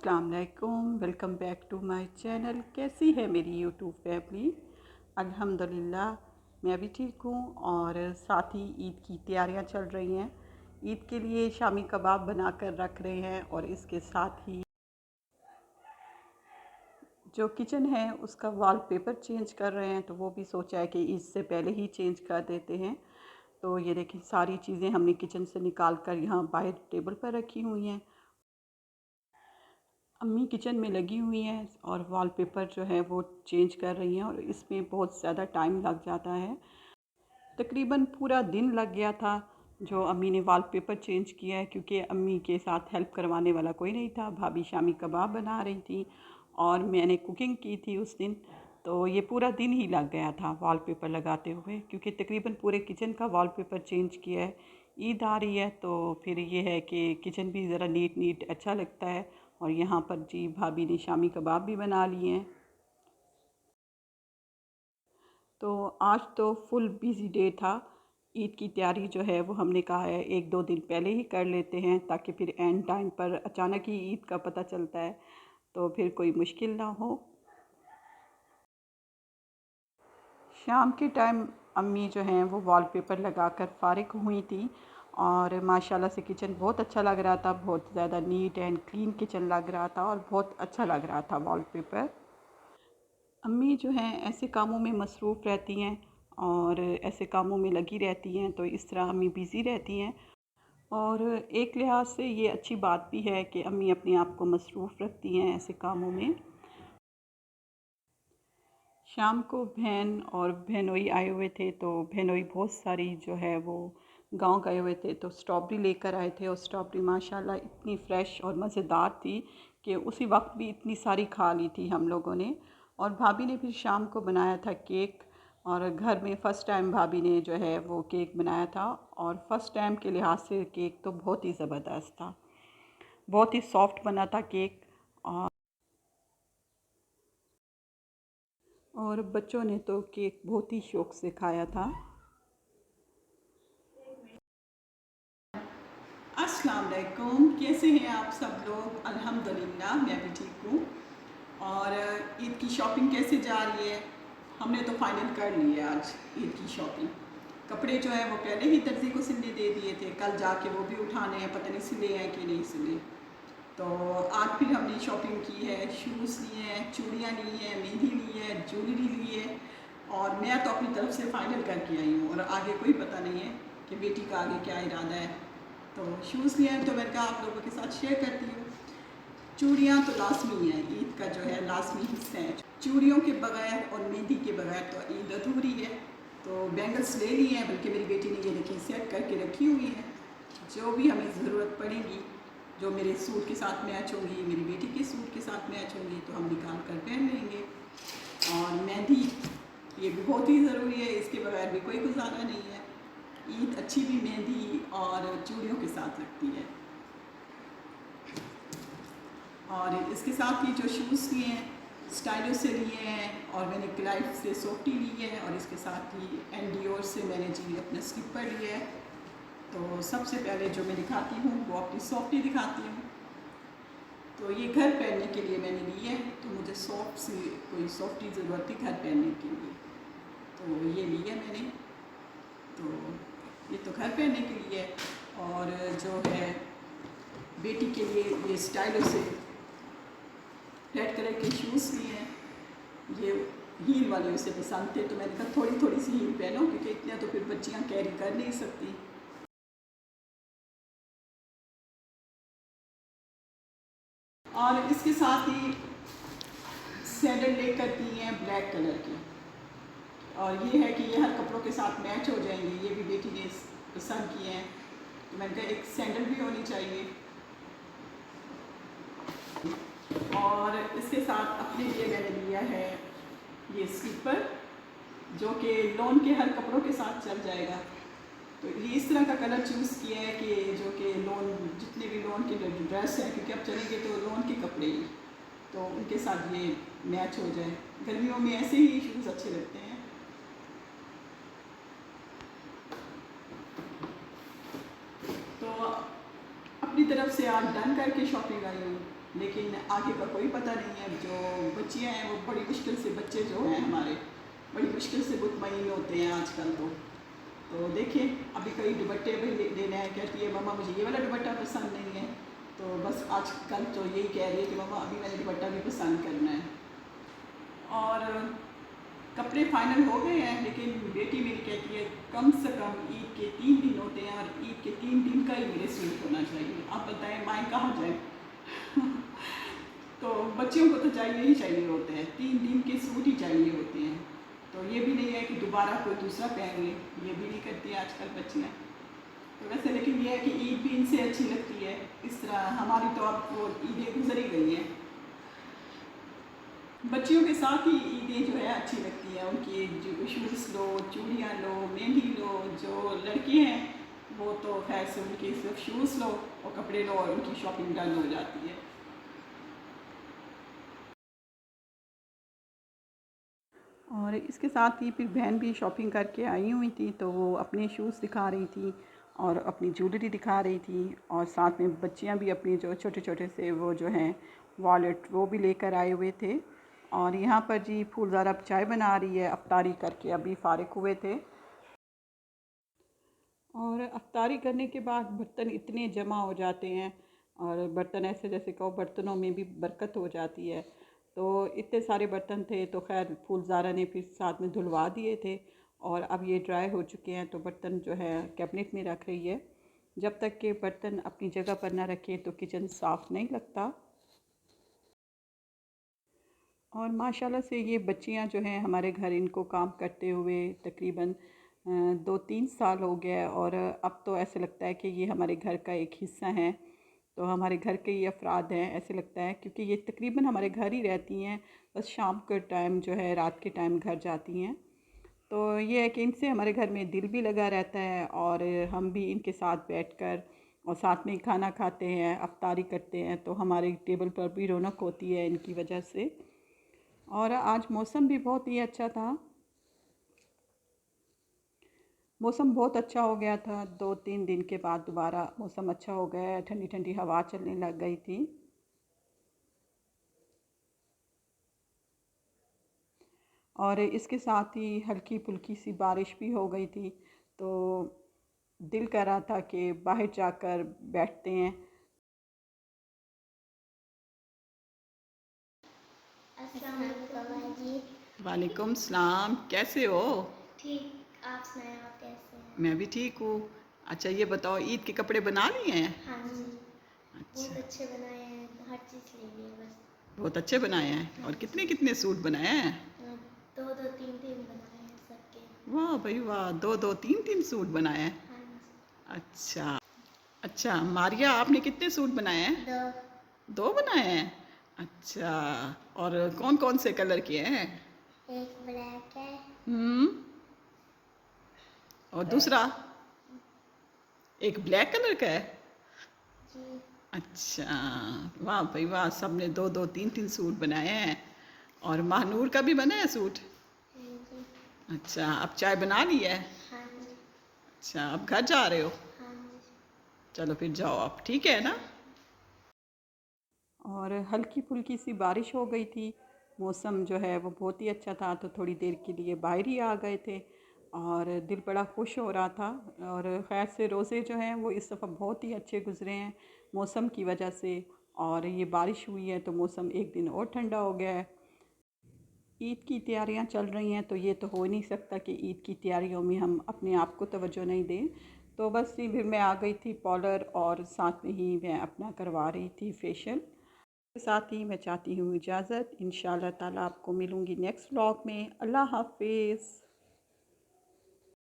अस्सलाम वालेकुम, welcome back to my channel. कैसी है मेरी यूट्यूब फैमिली? अल्हम्दुलिल्लाह मैं भी ठीक हूँ। और साथ ही ईद की तैयारियां चल रही हैं। ईद के लिए शामी कबाब बना कर रख रहे हैं और इसके साथ ही जो किचन है उसका वॉलपेपर चेंज कर रहे हैं, तो वो भी सोचा है कि इससे पहले ही चेंज कर देते हैं। तो ये देखिए सारी चीज़ें हमने किचन से निकाल कर यहाँ बाहर टेबल पर रखी हुई हैं। अम्मी किचन में लगी हुई हैं और वॉलपेपर जो है वो चेंज कर रही हैं और इसमें बहुत ज़्यादा टाइम लग जाता है। तकरीबन पूरा दिन लग गया था जो अम्मी ने वॉलपेपर चेंज किया है, क्योंकि अम्मी के साथ हेल्प करवाने वाला कोई नहीं था। भाभी शामी कबाब बना रही थी और मैंने कुकिंग की थी उस दिन, तो ये पूरा दिन ही लग गया था वॉलपेपर लगाते हुए, क्योंकि तकरीबन पूरे किचन का वॉलपेपर चेंज किया है। ईद आ रही है तो फिर ये है कि किचन भी ज़रा नीट नीट अच्छा लगता है। और यहाँ पर जी भाभी ने शामी कबाब भी बना लिए हैं। तो आज तो फुल बिज़ी डे था। ईद की तैयारी जो है वो हमने कहा है 1-2 दिन पहले ही कर लेते हैं, ताकि फिर एंड टाइम पर अचानक ही ईद का पता चलता है तो फिर कोई मुश्किल ना हो। शाम के टाइम अम्मी जो हैं वो वॉलपेपर लगाकर फ़ारिग हुई थी और माशाल्लाह से किचन बहुत अच्छा लग रहा था। बहुत ज़्यादा नीट एंड क्लीन किचन लग रहा था और बहुत अच्छा लग रहा था वॉलपेपर। अम्मी जो हैं ऐसे कामों में मसरूफ़ रहती हैं और ऐसे कामों में लगी रहती हैं, तो इस तरह अम्मी बिज़ी रहती हैं। और एक लिहाज से ये अच्छी बात भी है कि अम्मी अपने आप को मसरूफ़ रखती हैं ऐसे कामों में। शाम को बहन और बहनोई आए हुए थे, तो बहनोई बहुत सारी जो है वो गांव गए हुए थे, तो स्ट्रॉबेरी लेकर आए थे और स्ट्रॉबेरी माशाल्लाह इतनी फ़्रेश और मज़ेदार थी कि उसी वक्त भी इतनी सारी खा ली थी हम लोगों ने। और भाभी ने फिर शाम को बनाया था केक, और घर में फ़र्स्ट टाइम भाभी ने जो है वो केक बनाया था। और फ़र्स्ट टाइम के लिहाज से केक तो बहुत ही ज़बरदस्त था, बहुत ही सॉफ्ट बना था केक। और बच्चों ने तो केक बहुत ही शौक़ से खाया था। अस्सलाम वालेकुम, कैसे हैं आप सब लोग? अल्हम्दुलिल्लाह मैं भी ठीक हूँ। और ईद की शॉपिंग कैसे जा रही है? हमने तो फाइनल कर लिया आज ईद की शॉपिंग। कपड़े जो है वो पहले ही दर्जी को सिलने दे दिए थे, कल जाके वो भी उठाने हैं, पता नहीं सिले हैं कि नहीं सिले। तो आज फिर हमने शॉपिंग की है, शूज़ लिए हैं, चूड़ियाँ ली हैं, मेहंदी ली है, ज्वेलरी ली है। और मैं तो अपनी तरफ से फ़ाइनल करके आई हूँ और आगे कोई पता नहीं है कि बेटी का आगे क्या इरादा है। तो शूज़ लिए हैं तो मैंने कहा आप लोगों के साथ शेयर करती हूँ। चूड़ियाँ तो लाजमी हैं, ईद का जो है लाजमी हिस्सा है। चूड़ियों के बगैर और मेहंदी के बगैर तो ईद अधूरी है। तो बैंगल्स ले ली हैं, बल्कि मेरी बेटी ने ये देखिए सेट करके रखी हुई है। जो भी हमें ज़रूरत पड़ेगी, जो मेरे सूट के साथ मैच होंगी, मेरी बेटी के सूट के साथ मैच होंगी, तो हम निकाल कर पहन लेंगे। और मेहंदी ये भी बहुत ही ज़रूरी है, इसके बगैर भी कोई गुजारा नहीं है। ईद अच्छी भी मेहंदी और चूड़ियों के साथ लगती है। और इसके साथ ही जो शूज़ लिए हैं स्टाइलो से लिए हैं, और मैंने क्लाइफ से सोफ्टी ली है, और इसके साथ ही एंडियोर से मैंने जी अपना स्लीपर लिया है। तो सबसे पहले जो मैं दिखाती हूँ वो अपनी सॉफ्टी दिखाती हूँ। तो ये घर पहनने के लिए मैंने ली है, तो मुझे सॉफ्ट सी कोई सॉफ्टी ज़रूरत थी घर पहनने के लिए, तो ये ली है मैंने। तो ये तो घर पहनने के लिए है। और जो है बेटी के लिए ये स्टाइलो से रेड कलर के शूज़ लिए हैं। ये हील वाले उसे पसंद थे, तो मैंने कहा थोड़ी थोड़ी सी हील पहनो, क्योंकि इतना तो फिर बच्चियाँ कैरी कर नहीं सकती। और इसके साथ ही सैंडल लेकर दी हैं ब्लैक कलर की, और ये है कि ये हर कपड़ों के साथ मैच हो जाएंगे। ये भी बेटी ने पसंद किए हैं, तो मैंने कहा एक सैंडल भी होनी चाहिए। और इसके साथ अपने लिए मैंने लिया है ये स्लीपर, जो कि लॉन के हर कपड़ों के साथ चल जाएगा। तो ये इस तरह का कलर चूज़ किया है कि जो कि लॉन जितने भी लॉन के ड्रेस हैं, क्योंकि अब चलेंगे तो लॉन के कपड़े ही, तो उनके साथ ये मैच हो जाए। गर्मियों में ऐसे ही शूज़ अच्छे लगते हैं। तो अपनी तरफ से आज डन करके शॉपिंग आई हूँ। लेकिन आगे का कोई पता नहीं है। जो बच्चियाँ हैं वो बड़ी मुश्किल से, बच्चे जो हैं हमारे बड़ी मुश्किल से मुतमईन होते हैं आजकल। तो देखिए, अभी कई दुपट्टे भी लेना है, कहती है मम्मा मुझे ये वाला दुपट्टा पसंद नहीं है। तो बस आजकल तो यही कह रही है कि मम्मा अभी मैंने दुपट्टा भी पसंद करना है। और कपड़े फाइनल हो गए हैं, लेकिन बेटी मेरी कहती है कम से कम ईद के 3 दिन होते हैं और ईद के 3 दिन का ही मेरे सूट होना चाहिए। आप बताएं माएँ कहाँ जाएँ। तो बच्चियों को तो चाहिए ही चाहिए होते हैं, 3 दिन के सूट ही चाहिए होते हैं। तो ये भी नहीं है कि दोबारा कोई दूसरा पहन ले, ये भी नहीं करती आजकल बच्चियाँ। तो वैसे लेकिन ये है कि ईद भी इनसे अच्छी लगती है। इस तरह हमारी तो अब वो ईदें गुजर ही गई हैं। बच्चियों के साथ ही ईदें जो है अच्छी लगती है। उनकी जो शूज़ लो, चूड़ियाँ लो, मेहंदी लो। जो लड़के हैं वो तो खैर से उनके सिर्फ शूज़ लो और कपड़े लो और उनकी शॉपिंग डन हो जाती है। और इसके साथ ही फिर बहन भी शॉपिंग करके आई हुई थी, तो वो अपने शूज़ दिखा रही थी और अपनी ज्वेलरी दिखा रही थी। और साथ में बच्चियां भी अपनी जो छोटे छोटे से वो जो हैं वॉलेट वो भी लेकर आए हुए थे। और यहाँ पर जी फूलज़ारा अब चाय बना रही है, अफ्तारी करके अभी फ़ारिग हुए थे। और अफ्तारी करने के बाद बर्तन इतने जमा हो जाते हैं, और बर्तन ऐसे जैसे कहो बर्तनों में भी बरकत हो जाती है। तो इतने सारे बर्तन थे, तो खैर फूलज़ारा ने फिर साथ में धुलवा दिए थे और अब ये ड्राई हो चुके हैं। तो बर्तन जो है कैबिनेट में रख रही है। जब तक के बर्तन अपनी जगह पर ना रखें तो किचन साफ़ नहीं लगता। और माशाल्लाह से ये बच्चियां जो हैं हमारे घर, इनको काम करते हुए तकरीबन 2-3 साल हो गया है। और अब तो ऐसे लगता है कि ये हमारे घर का एक हिस्सा हैं। तो हमारे घर के ये अफराद हैं ऐसे लगता है, क्योंकि ये तकरीबन हमारे घर ही रहती हैं। बस शाम के टाइम जो है, रात के टाइम घर जाती हैं। तो ये है कि इनसे हमारे घर में दिल भी लगा रहता है और हम भी इनके साथ बैठकर और साथ में खाना खाते हैं, अफ्तारी करते हैं। तो हमारे टेबल पर भी रौनक होती है इनकी वजह से। और आज मौसम भी बहुत ही अच्छा था। मौसम बहुत अच्छा हो गया था, 2-3 दिन के बाद दोबारा मौसम अच्छा हो गया है, ठंडी ठंडी हवा चलने लग गई थी। और इसके साथ ही हल्की फुल्की सी बारिश भी हो गई थी। तो दिल कर रहा था कि बाहर जाकर बैठते हैं। अस्सलाम वालेकुम जी। वालेकुम सलाम, कैसे हो? ठीक, आप सुनाएं, आप कैसे हैं? मैं भी ठीक हूँ। अच्छा ये बताओ, ईद के कपड़े बना लिए हैं? हाँ जी, बहुत अच्छा, अच्छे बनाए हैं, हर चीज़ ले ली है बस। बहुत अच्छे बनाए हैं। हाँ और जी। कितने कितने सूट बनाए हैं? 2-2 3-3 बनाए हैं सबके। वाह भाई वाह, 2-2 3-3 सूट बनाए हैं। हाँ जी। अच्छा अच्छा, मारिया आपने कितने सूट बनाए हैं? 2। 2 बनाए हैं। अच्छा, और कौन कौन से कलर के हैं? एक ब्लैक है। हम्म, और दूसरा एक ब्लैक कलर का है। जी। अच्छा, वाह भाई वाह, सबने 2-2 3-3 सूट बनाए हैं। और महानूर का भी बना है सूट। हाँ जी। अच्छा, अब चाय बना ली है? हाँ जी। अच्छा, अब घर जा रहे हो? हाँ जी। चलो फिर जाओ आप, ठीक है ना? और हल्की फुल्की सी बारिश हो गई थी। मौसम जो है वो बहुत ही अच्छा था, तो थोड़ी देर के लिए बाहर ही आ गए थे और दिल बड़ा खुश हो रहा था। और खैर से रोज़े जो हैं वो इस दफ़ा बहुत ही अच्छे गुज़रे हैं मौसम की वजह से। और ये बारिश हुई है तो मौसम एक दिन और ठंडा हो गया है। ईद की तैयारियां चल रही हैं, तो ये तो हो नहीं सकता कि ईद की तैयारियों में हम अपने आप को तवज्जो नहीं दें। तो बस फिर मैं आ गई थी पार्लर और साथ में ही मैं अपना करवा रही थी फेशियल। साथ ही मैं चाहती हूँ इजाज़त। इंशाल्लाह ताला आपको मिलूँगी नेक्स्ट व्लॉग में। अल्लाह हाफ़िज़।